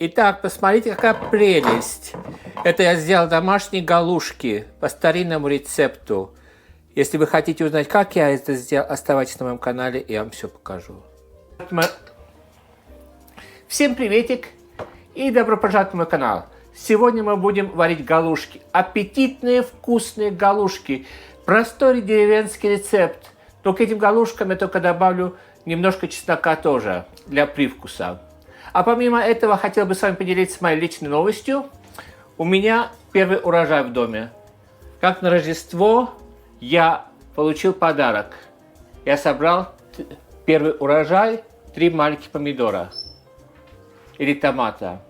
Итак, посмотрите, какая прелесть. Это я сделал домашние галушки по старинному рецепту. Если вы хотите узнать, как я это сделал, оставайтесь на моем канале, и я вам все покажу. Всем приветик и добро пожаловать на мой канал. Сегодня мы будем варить галушки. Аппетитные, вкусные галушки. Простой деревенский рецепт. Но к этим галушкам я только добавлю немножко чеснока тоже для привкуса. А помимо этого, хотел бы с вами поделиться моей личной новостью. У меня первый урожай в доме. Как на Рождество я получил подарок. Я собрал первый урожай, 3 маленьких помидора. Или томата.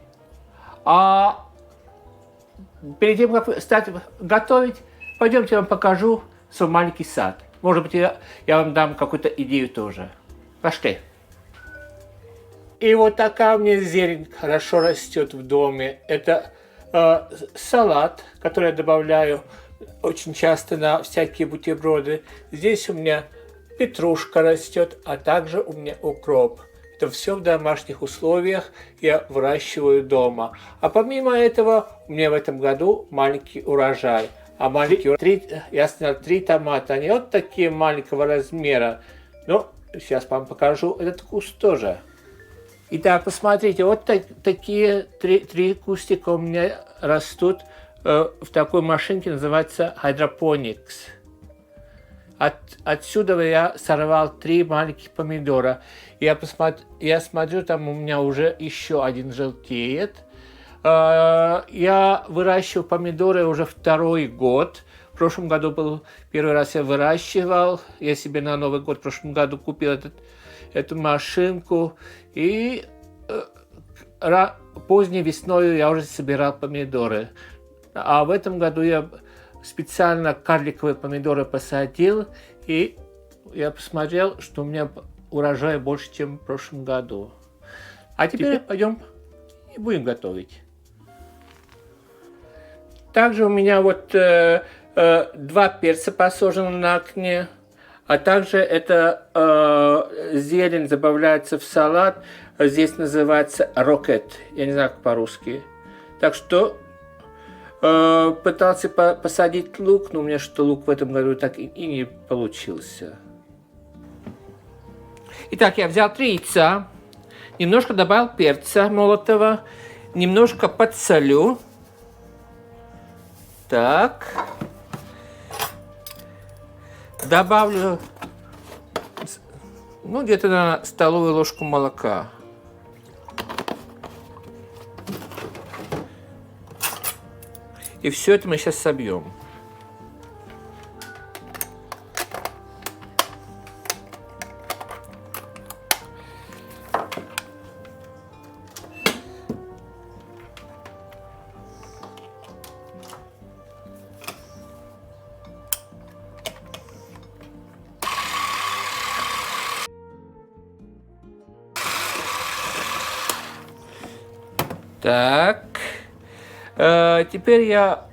А перед тем, как стать готовить, пойдемте я вам покажу свой маленький сад. Может быть, я вам дам какую-то идею тоже. Пошли. И вот такая у меня зелень хорошо растет в доме. Это салат, который я добавляю очень часто на всякие бутерброды. Здесь у меня петрушка растет, а также у меня укроп. Это все в домашних условиях я выращиваю дома. А помимо этого, у меня в этом году маленький урожай. А я снял 3 томата. Они вот такие маленького размера. Ну, сейчас вам покажу этот куст тоже. Итак, посмотрите, вот такие 3 кустика у меня растут в такой машинке, называется Hydroponics. Отсюда я сорвал 3 маленьких помидора. Я смотрю, там у меня уже еще один желтеет. Я выращиваю помидоры уже 2-й год. В прошлом году был первый раз я выращивал. Я себе на Новый год в прошлом году купил эту машинку. И поздней весной я уже собирал помидоры. А в этом году я специально карликовые помидоры посадил. И я посмотрел, что у меня урожай больше, чем в прошлом году. А теперь пойдем и будем готовить. Также у меня вот 2 перца посажены на окне. А также эта зелень добавляется в салат. Здесь называется рокет. Я не знаю, как по-русски. Так что пытался посадить лук, но у меня что лук в этом году так и не получился. Итак, я взял 3 яйца. Немножко добавил перца молотого. Немножко подсолю. Так. Добавлю, ну, где-то на столовую ложку молока. И все это мы сейчас собьем. Так, теперь я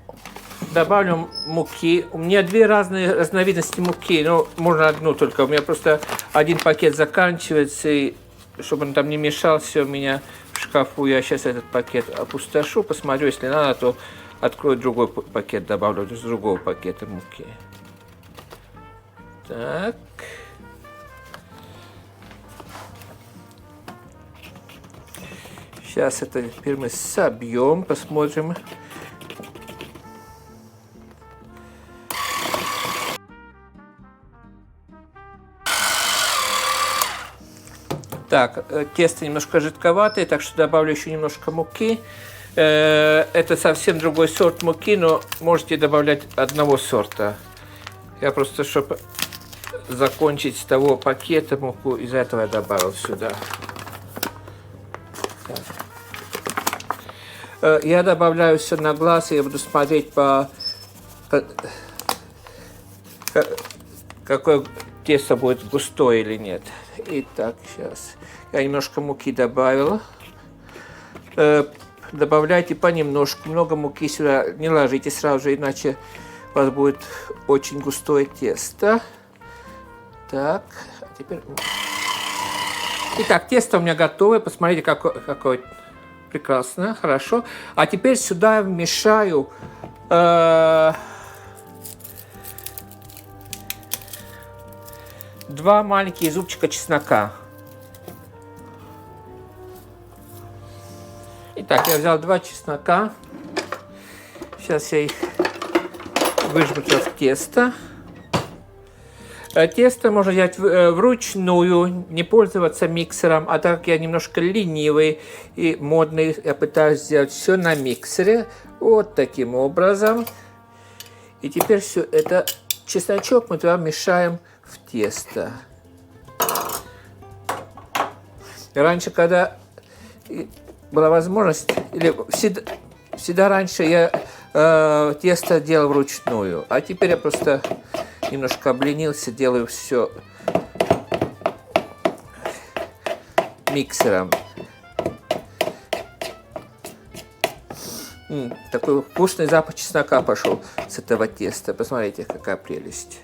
добавлю муки. У меня 2 разные разновидности муки, но можно одну только. У меня просто 1 пакет заканчивается, и чтобы он там не мешался у меня в шкафу, я сейчас этот пакет опустошу, посмотрю, если надо, то открою другой пакет, добавлю с другого пакета муки. Так. Сейчас это теперь мы собьем, посмотрим. Так, тесто немножко жидковатое, так что добавлю еще немножко муки. Это совсем другой сорт муки, но можете добавлять одного сорта. Я просто, чтобы закончить с того пакета муку, из-за этого я добавил сюда. Я добавляю все на глаз, и я буду смотреть какое тесто будет густое или нет. Итак, сейчас я немножко муки добавил. Добавляйте понемножку, много муки сюда не ложите сразу же, иначе у вас будет очень густое тесто. Так, а теперь... Итак, тесто у меня готовое. Посмотрите, какое Прекрасно, хорошо. А теперь сюда вмешаю 2 маленькие зубчика чеснока. Итак, я взял 2 чеснока. Сейчас я их выжму в тесто. Тесто можно делать вручную, не пользоваться миксером, а так как я немножко ленивый и модный, я пытаюсь сделать все на миксере, вот таким образом. И теперь все это чесночок мы туда мешаем в тесто. Раньше, когда была возможность, или всегда раньше я тесто делал вручную, а теперь я просто немножко обленился, делаю все миксером. Такой вкусный запах чеснока пошел с этого теста. Посмотрите, какая прелесть.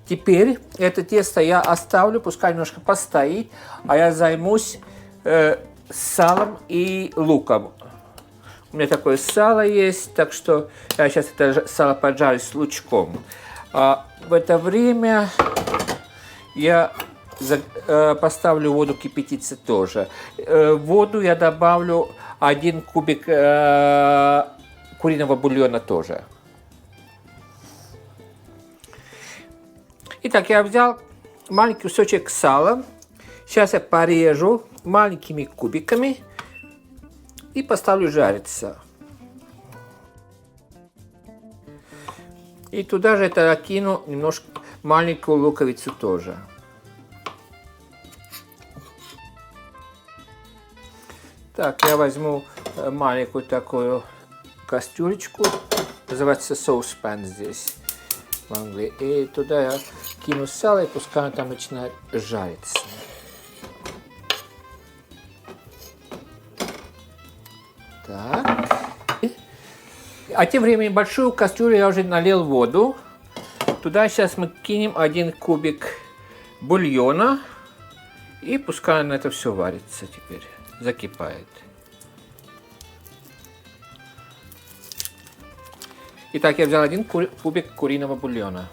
Теперь это тесто я оставлю, пускай немножко постоит, а я займусь салом и луком. У меня такое сало есть, так что я сейчас это сало поджарю с лучком. А в это время я поставлю воду кипятиться тоже. В воду я добавлю 1 кубик куриного бульона тоже. Итак, я взял маленький кусочек сала. Сейчас я порежу маленькими кубиками и поставлю жариться. И туда же это кину немножко маленькую луковицу тоже. Так, я возьму маленькую такую кастрюлечку, называется соус-пан здесь в Англии. И туда я кину сало, и пускай оно там начинает жариться. Так. А тем временем большую кастрюлю я уже налил воду. Туда сейчас мы кинем 1 кубик бульона. И пускай на это все варится теперь, закипает. Итак, я взял 1 кубик куриного бульона.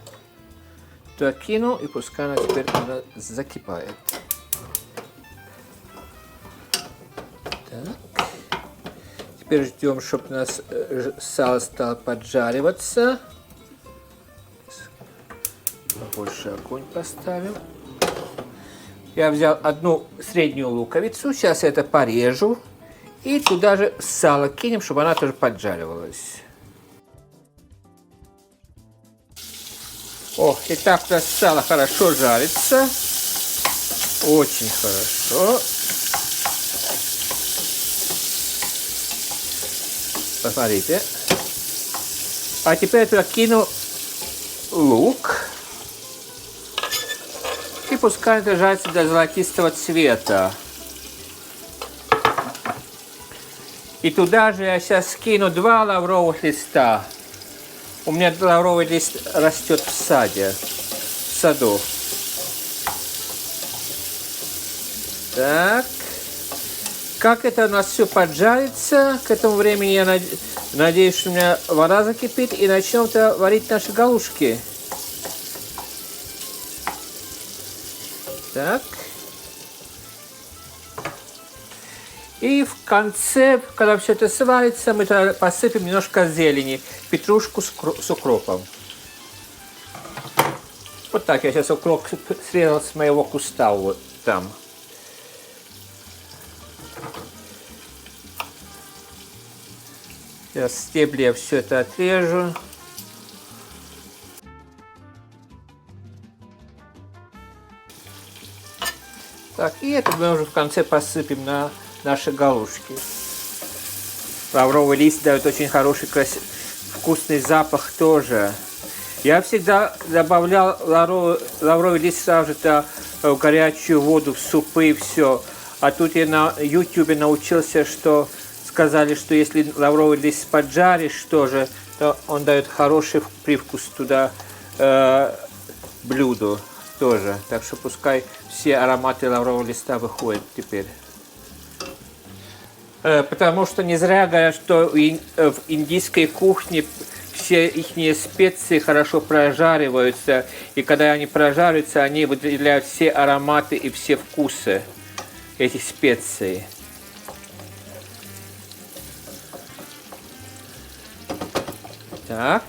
Туда кину, и пускай она теперь закипает. Так. Теперь ждем, чтобы у нас сало стало поджариваться. Больше огонь поставим. Я взял 1 среднюю луковицу. Сейчас я это порежу. И туда же сало кинем, чтобы она тоже поджаривалась. О, итак, у нас сало хорошо жарится. Очень хорошо. Посмотрите. А теперь я туда кину лук. И пускай это жарится до золотистого цвета. И туда же я сейчас кину 2 лавровых листа. У меня лавровый лист растет в саду. Так. Как это у нас все поджарится, к этому времени я надеюсь, что у меня вода закипит, и начнем варить наши галушки. Так. И в конце, когда все это сварится, мы туда посыпем немножко зелени, петрушку с укропом. Вот так я сейчас укроп срезал с моего куста вот там. Сейчас стебли я все это отрежу. Так, и это мы уже в конце посыпем на наши галушки. Лавровый лист дает очень хороший, вкусный запах тоже. Я всегда добавлял лавровый лист сразу же в горячую воду, в супы и все. А тут я на YouTube научился, что сказали, что если лавровый лист поджаришь тоже, то он дает хороший привкус туда блюду тоже. Так что пускай все ароматы лаврового листа выходят теперь. Потому что не зря говорят, что в индийской кухне все их специи хорошо прожариваются, и когда они прожариваются, они выделяют все ароматы и все вкусы этих специй. Так.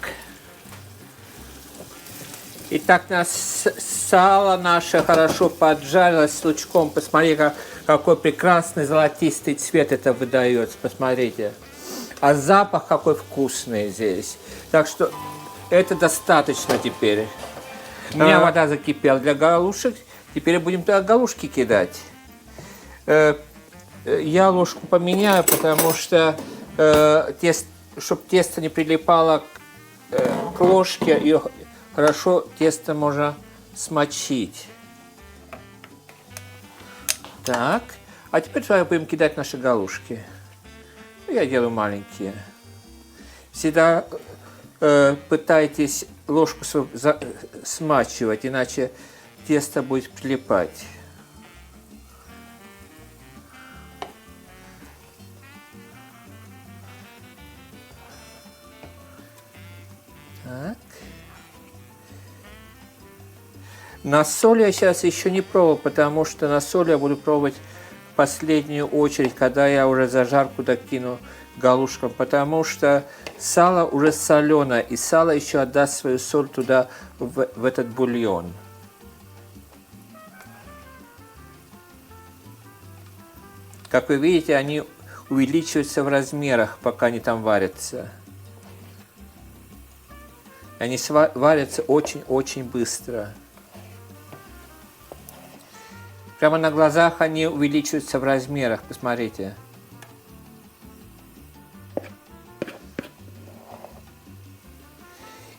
Итак, сало наше хорошо поджарилось с лучком. Посмотри, какой прекрасный золотистый цвет это выдает. Посмотрите. А запах какой вкусный здесь. Так что это достаточно теперь. У меня вода закипела для галушек. Теперь будем туда галушки кидать. Я ложку поменяю, потому что чтобы тесто не прилипало к ложке, ее хорошо тесто можно смочить. Так. А теперь будем кидать наши галушки. Я делаю маленькие. Всегда пытайтесь ложку смачивать, иначе тесто будет прилипать. Так. На соль я сейчас еще не пробовал, потому что на соль я буду пробовать в последнюю очередь, когда я уже зажарку докину галушкам, потому что сало уже соленое, и сало еще отдаст свою соль туда, в этот бульон. Как вы видите, они увеличиваются в размерах, пока они там варятся. Они варятся очень-очень быстро. Прямо на глазах они увеличиваются в размерах, посмотрите.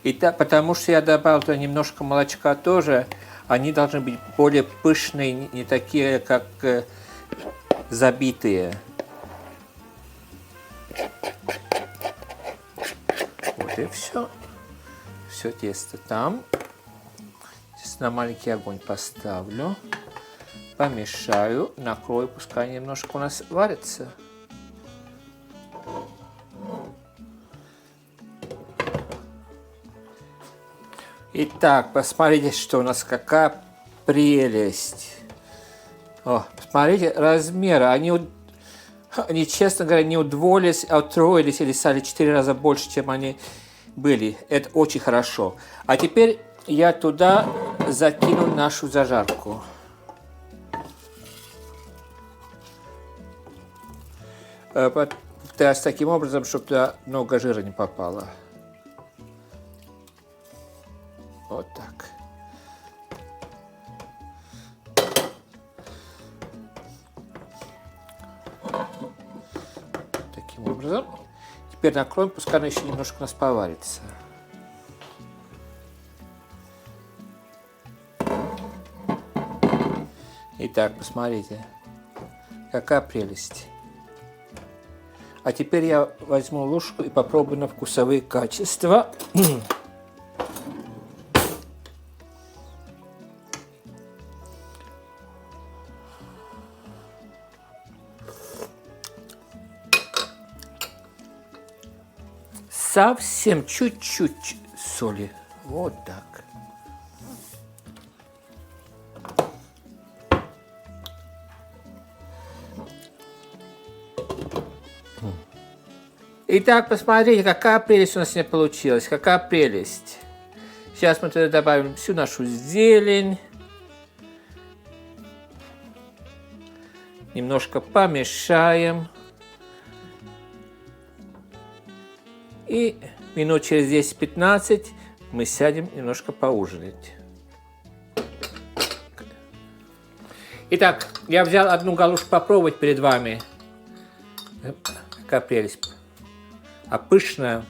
И так, потому что я добавил туда немножко молочка тоже, они должны быть более пышные, не такие, как забитые. Вот и все. Все тесто там. Сейчас на маленький огонь поставлю. Помешаю, накрою, пускай немножко у нас варится. Итак, посмотрите, что у нас, какая прелесть. О, посмотрите размеры. Они, честно говоря, не удвоились, а утроились или стали 4 раза больше, чем они были. Это очень хорошо. А теперь я туда закину нашу зажарку. С таким образом, чтобы туда много жира не попало. Вот так. Таким образом. Теперь накроем, пускай она еще немножко у нас поварится. Итак, посмотрите, какая прелесть. А теперь я возьму ложку и попробую на вкусовые качества. Совсем чуть-чуть соли. Вот так. Итак, посмотрите, какая прелесть у нас сегодня получилась. Какая прелесть. Сейчас мы туда добавим всю нашу зелень. Немножко помешаем. И минут через 10-15 мы сядем немножко поужинать. Итак, я взял одну галушку попробовать перед вами. Какая прелесть. А пышная.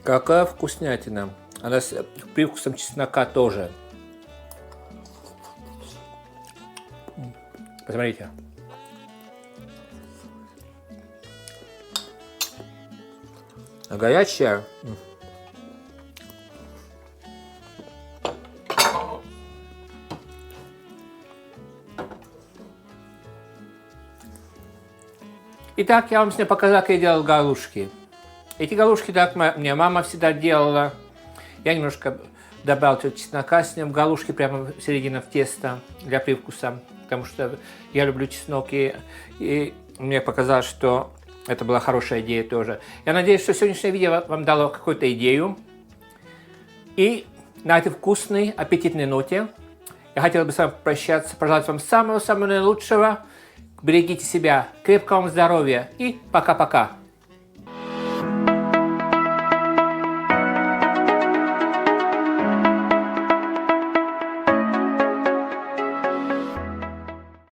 Какая вкуснятина. Она с привкусом чеснока тоже. Посмотрите. А горячая. Итак, я вам сегодня показал, как я делал галушки. Эти галушки так мне мама всегда делала. Я немножко добавил чеснока с ним, галушки прямо в середине в тесто для привкуса, потому что я люблю чеснок, и мне показалось, что это была хорошая идея тоже. Я надеюсь, что сегодняшнее видео вам дало какую-то идею. И на этой вкусной, аппетитной ноте я хотел бы с вами прощаться, пожелать вам самого-самого наилучшего. Берегите себя, крепкого вам здоровья и пока-пока.